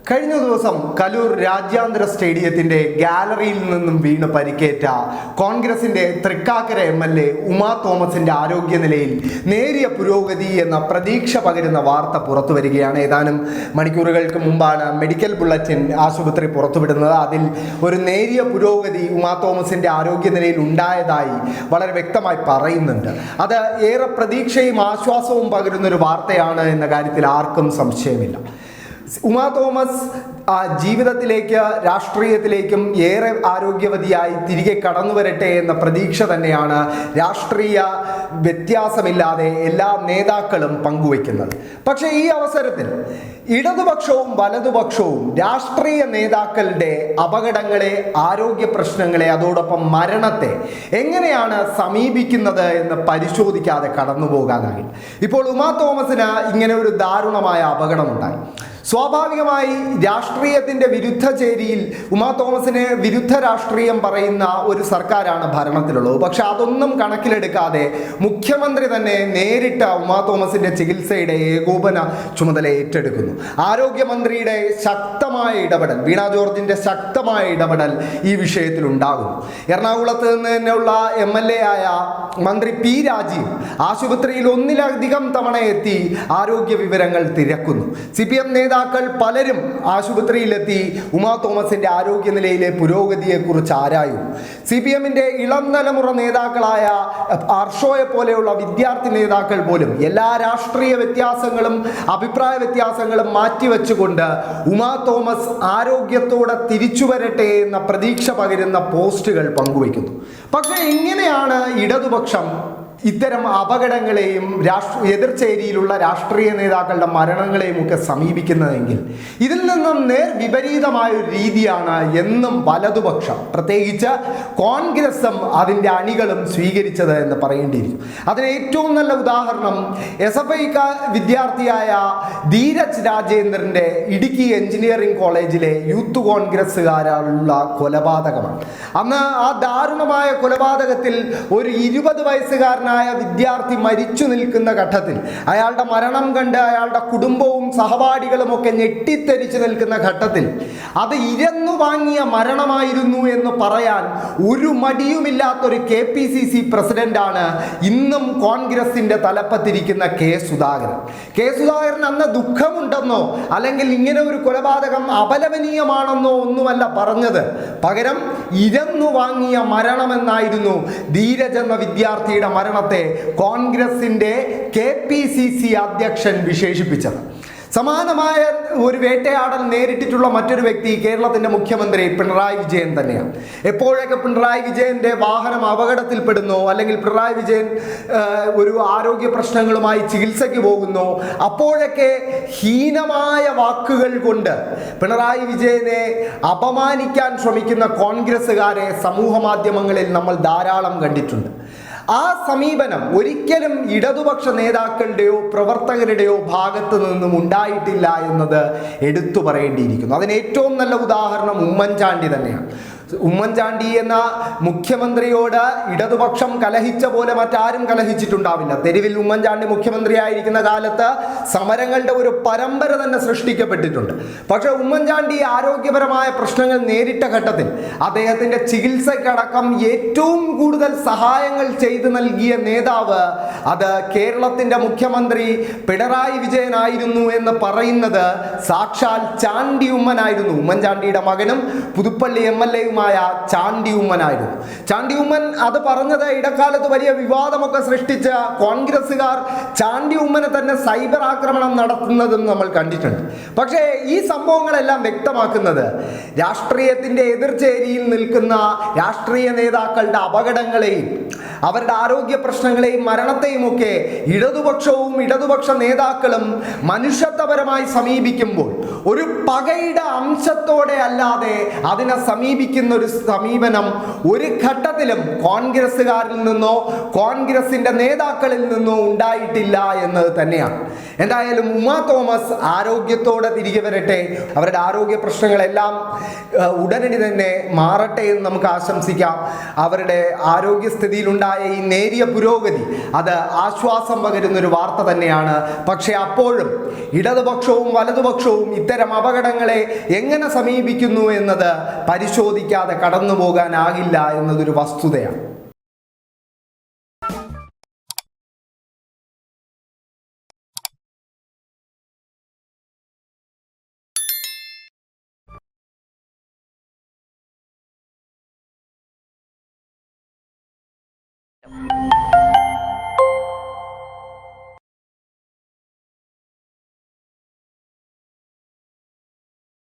കഴിഞ്ഞ ദിവസം കലൂർ രാജ്യാന്തര സ്റ്റേഡിയത്തിന്റെ ഗാലറിയിൽ നിന്നും വീണ് പരിക്കേറ്റ കോൺഗ്രസിന്റെ തൃക്കാക്കര MLA ഉമാ തോമസിന്റെ ആരോഗ്യനിലയിൽ നേരിയ പുരോഗതി എന്ന പ്രതീക്ഷ പകരുന്ന വാർത്ത പുറത്തു വരികയാണ്. ഏതാനും മണിക്കൂറുകൾക്ക് മുമ്പാണ് മെഡിക്കൽ ബുള്ളറ്റിൻ ആശുപത്രി പുറത്തുവിടുന്നത്. അതിൽ ഒരു നേരിയ പുരോഗതി ഉമാ തോമസിന്റെ ആരോഗ്യനിലയിൽ ഉണ്ടായതായി വളരെ വ്യക്തമായി പറയുന്നുണ്ട്. അത് ഏറെ പ്രതീക്ഷയും ആശ്വാസവും പകരുന്ന ഒരു വാർത്തയാണ് എന്ന കാര്യത്തിൽ ആർക്കും സംശയമില്ല. ഉമാ തോമസ് ജീവിതത്തിലേക്ക് രാഷ്ട്രീയത്തിലേക്കും ഏറെ ആരോഗ്യവതിയായി തിരികെ കടന്നു വരട്ടെ എന്ന പ്രതീക്ഷ തന്നെയാണ് രാഷ്ട്രീയ വ്യത്യാസമില്ലാതെ എല്ലാ നേതാക്കളും പങ്കുവയ്ക്കുന്നത്. പക്ഷേ ഈ അവസരത്തിൽ ഇടതുപക്ഷവും വലതുപക്ഷവും രാഷ്ട്രീയ നേതാക്കളുടെ അപകടങ്ങളെ, ആരോഗ്യ പ്രശ്നങ്ങളെ, അതോടൊപ്പം മരണത്തെ എങ്ങനെയാണ് സമീപിക്കുന്നത് എന്ന് പരിശോധിക്കാതെ കടന്നു പോകാനാകില്ല. ഇപ്പോൾ ഉമാ തോമസിന് ഇങ്ങനെ ഒരു ദാരുണമായ അപകടമുണ്ടായി. സ്വാഭാവികമായി രാഷ്ട്രീയത്തിൻ്റെ വിരുദ്ധ ചേരിയിൽ ഉമാ തോമസിന് വിരുദ്ധ രാഷ്ട്രീയം പറയുന്ന ഒരു സർക്കാരാണ് ഭരണത്തിലുള്ളത്. പക്ഷെ അതൊന്നും കണക്കിലെടുക്കാതെ മുഖ്യമന്ത്രി തന്നെ നേരിട്ട് ഉമാ തോമസിന്റെ ചികിത്സയുടെ ഏകോപന ചുമതല ഏറ്റെടുക്കുന്നു. ആരോഗ്യമന്ത്രിയുടെ ശക്തമായ ഇടപെടൽ, വീണ ജോർജിന്റെ ശക്തമായ ഇടപെടൽ ഈ വിഷയത്തിൽ ഉണ്ടാകുന്നു. എറണാകുളത്ത് നിന്ന് തന്നെയുള്ള MLA ആയ മന്ത്രി P. രാജീവ് ആശുപത്രിയിൽ ഒന്നിലധികം തവണ എത്തി ആരോഗ്യ വിവരങ്ങൾ തിരക്കുന്നു. CPM നേതാക്കൾ പലരും ആശുപത്രിയിലെത്തി ഉമാ തോമസിന്റെ ആരോഗ്യനിലയിലെ പുരോഗതിയെക്കുറിച്ച് ആരായും. CPMന്റെ ഇളം തലമുറ നേതാക്കളായ ആർഷോയെ പോലെയുള്ള വിദ്യാർത്ഥി നേതാക്കൾ പോലും എല്ലാ രാഷ്ട്രീയ വ്യത്യാസങ്ങളും അഭിപ്രായ വ്യത്യാസങ്ങളും മാറ്റിവെച്ചുകൊണ്ട് ഉമാ തോമസ് ആരോഗ്യത്തോടെ തിരിച്ചു വരട്ടെ എന്ന പ്രതീക്ഷ പകരുന്ന പോസ്റ്റുകൾ പങ്കുവയ്ക്കുന്നു. പക്ഷേ എങ്ങനെയാണ് ഇടതുപക്ഷം ഇത്തരം അപകടങ്ങളെയും എതിർചേരിയിലുള്ള രാഷ്ട്രീയ നേതാക്കളുടെ മരണങ്ങളെയും ഒക്കെ സമീപിക്കുന്നതെങ്കിൽ ഇതിൽ നിന്നും നേർ വിപരീതമായ ഒരു രീതിയാണ് എന്നും വലതുപക്ഷം, പ്രത്യേകിച്ച് കോൺഗ്രസും അതിൻ്റെ അണികളും സ്വീകരിച്ചത് എന്ന് പറയേണ്ടിയിരിക്കും. അതിന് ഏറ്റവും നല്ല ഉദാഹരണം SFI വിദ്യാർത്ഥിയായ ധീരജ് രാജേന്ദ്രൻ്റെ ഇടുക്കി എഞ്ചിനീയറിംഗ് കോളേജിലെ യൂത്ത് കോൺഗ്രസ്സുകാരുള്ള കൊലപാതകമാണ്. അന്ന് ആ ദാരുണമായ കൊലപാതകത്തിൽ ഒരു 20 വയസ്സുകാരൻ വിദ്യാർത്ഥി മരിച്ചു നിൽക്കുന്ന ഘട്ടത്തിൽ, അയാളുടെ മരണം കണ്ട് അയാളുടെ കുടുംബവും സഹപാഠികളും ഒക്കെ ഞെട്ടിത്തെരിച്ചു നിൽക്കുന്ന ഘട്ടത്തിൽ അത് ഇരന്നു വാങ്ങിയ മരണമായിരുന്നു എന്ന് പറയാൻ ഒരു മടിയുമില്ലാത്തൊരു KPCC പ്രസിഡന്റാണ് ഇന്നും കോൺഗ്രസിന്റെ തലപ്പത്തിരിക്കുന്ന K. സുധാകരൻ. സുധാകരൻ അന്ന് ദുഃഖമുണ്ടെന്നോ അല്ലെങ്കിൽ ഇങ്ങനെ ഒരു കൊലപാതകം അപലപനീയമാണെന്നോ ഒന്നുമല്ല പറഞ്ഞത്. പകരം ഇരന്നു വാങ്ങിയ മരണമെന്നായിരുന്നു ധീരജ് എന്ന വിദ്യാർത്ഥിയുടെ മരണത്തെ കോൺഗ്രസിന്റെ KPCC അധ്യക്ഷൻ വിശേഷിപ്പിച്ചത്. സമാനമായ ഒരു വേട്ടയാടൽ നേരിട്ടിട്ടുള്ള മറ്റൊരു വ്യക്തി കേരളത്തിന്റെ മുഖ്യമന്ത്രി പിണറായി വിജയൻ തന്നെയാണ്. എപ്പോഴൊക്കെ പിണറായി വിജയന്റെ വാഹനം അപകടത്തിൽപ്പെടുന്നോ അല്ലെങ്കിൽ പിണറായി വിജയൻ ഒരു ആരോഗ്യ പ്രശ്നങ്ങളുമായി ചികിത്സയ്ക്ക് പോകുന്നു, അപ്പോഴൊക്കെ ഹീനമായ വാക്കുകൾ കൊണ്ട് പിണറായി വിജയനെ അപമാനിക്കാൻ ശ്രമിക്കുന്ന കോൺഗ്രസ്സുകാരെ സമൂഹ മാധ്യമങ്ങളിൽ നമ്മൾ ധാരാളം കണ്ടിട്ടുണ്ട്. ആ സമീപനം ഒരിക്കലും ഇടതുപക്ഷ നേതാക്കളുടെയോ പ്രവർത്തകരുടെയോ ഭാഗത്തു നിന്നും ഉണ്ടായിട്ടില്ല എന്നത് എടുത്തു പറയേണ്ടിയിരിക്കുന്നു. അതിന് ഏറ്റവും നല്ല ഉദാഹരണം ഉമ്മൻചാണ്ടി തന്നെയാണ്. ഉമ്മൻചാണ്ടി എന്ന മുഖ്യമന്ത്രിയോട് ഇടതുപക്ഷം കലഹിച്ച പോലെ മറ്റാരും കലഹിച്ചിട്ടുണ്ടാവില്ല. തെരുവിൽ ഉമ്മൻചാണ്ടി മുഖ്യമന്ത്രിയായിരിക്കുന്ന കാലത്ത് സമരങ്ങളുടെ ഒരു പരമ്പര തന്നെ സൃഷ്ടിക്കപ്പെട്ടിട്ടുണ്ട്. പക്ഷേ ഉമ്മൻചാണ്ടി ആരോഗ്യപരമായ പ്രശ്നങ്ങൾ നേരിട്ട ഘട്ടത്തിൽ അദ്ദേഹത്തിൻ്റെ ചികിത്സയ്ക്കടക്കം ഏറ്റവും കൂടുതൽ സഹായങ്ങൾ ചെയ്തു നൽകിയ നേതാവ് അത് കേരളത്തിൻ്റെ മുഖ്യമന്ത്രി പിണറായി വിജയനായിരുന്നു എന്ന് പറയുന്നത് സാക്ഷാൽ ചാണ്ടി ഉമ്മനായിരുന്നു. ഉമ്മൻചാണ്ടിയുടെ മകനും പുതുപ്പള്ളി MLA ചാണ്ടി ഉമ്മനായിരുന്നു. ചാണ്ടി ഉമ്മൻ അത് പറഞ്ഞത് ഇടക്കാലത്ത് വലിയ വിവാദമൊക്കെ സൃഷ്ടിച്ച കോൺഗ്രസ്സുകാർ ചാണ്ടി ഉമ്മനെ തന്നെ സൈബർ ആക്രമണം നടത്തുന്നതും നമ്മൾ കണ്ടിട്ടുണ്ട്. പക്ഷേ ഈ സംഭവങ്ങളെല്ലാം വ്യക്തമാക്കുന്നത് രാഷ്ട്രീയത്തിന്റെ എതിർചേരിയിൽ നിൽക്കുന്ന രാഷ്ട്രീയ നേതാക്കളുടെ അപകടങ്ങളെയും അവരുടെ ആരോഗ്യ പ്രശ്നങ്ങളെയും മരണത്തെയും ഒക്കെ ഇടതുപക്ഷവും ഇടതുപക്ഷ നേതാക്കളും മനുഷ്യത്വപരമായി സമീപിക്കുമ്പോൾ ഒരു പകയുടെ അംശത്തോടെ അല്ലാതെ അതിനെ സമീപിക്കുന്ന ഒരു സമീപനം ഒരു ഘട്ടത്തിലും കോൺഗ്രസ്സുകാരിൽ നിന്നോ കോൺഗ്രസിന്റെ നേതാക്കളിൽ നിന്നോ ഉണ്ടായിട്ടില്ല എന്നത് തന്നെയാണ്. എന്തായാലും ഉമാ തോമസ് ആരോഗ്യത്തോടെ തിരികെ വരട്ടെ. അവരുടെ ആരോഗ്യ പ്രശ്നങ്ങളെല്ലാം ഉടനടി തന്നെ മാറട്ടെ എന്ന് നമുക്ക് ആശംസിക്കാം. അവരുടെ ആരോഗ്യസ്ഥിതിയിലുണ്ടായ ഈ നേരിയ പുരോഗതി അത് ആശ്വാസം പകരുന്നൊരു വാർത്ത തന്നെയാണ്. പക്ഷേ അപ്പോഴും ഇടതുപക്ഷവും വലതുപക്ഷവും ഇത്തരം അപകടങ്ങളെ എങ്ങനെ സമീപിക്കുന്നു എന്നത് പരിശോധിക്കാതെ കടന്നു പോകാനാകില്ല എന്നതൊരു വസ്തുതയാണ്.